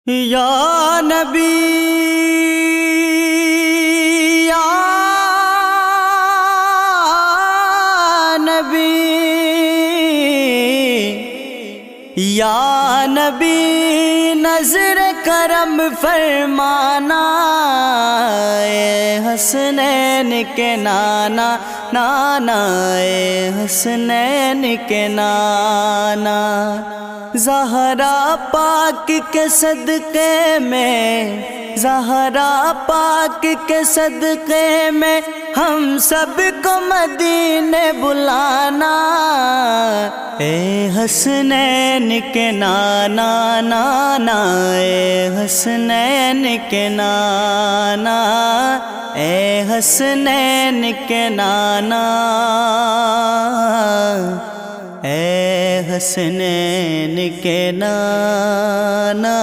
یا نبی یا نبی یا نبی نظر کرم فرمانا، اے حسنین کے نانا نانا، اے حسنین کے نانا، زہرا پاک کے صدقے میں، زہرا پاک کے صدقے میں ہم سب کو مدینے بلانا، اے حسنین کے نانا نانا، اے حسنین کے نانا، اے حسنین کے نانا، اے حسنین کے نانا۔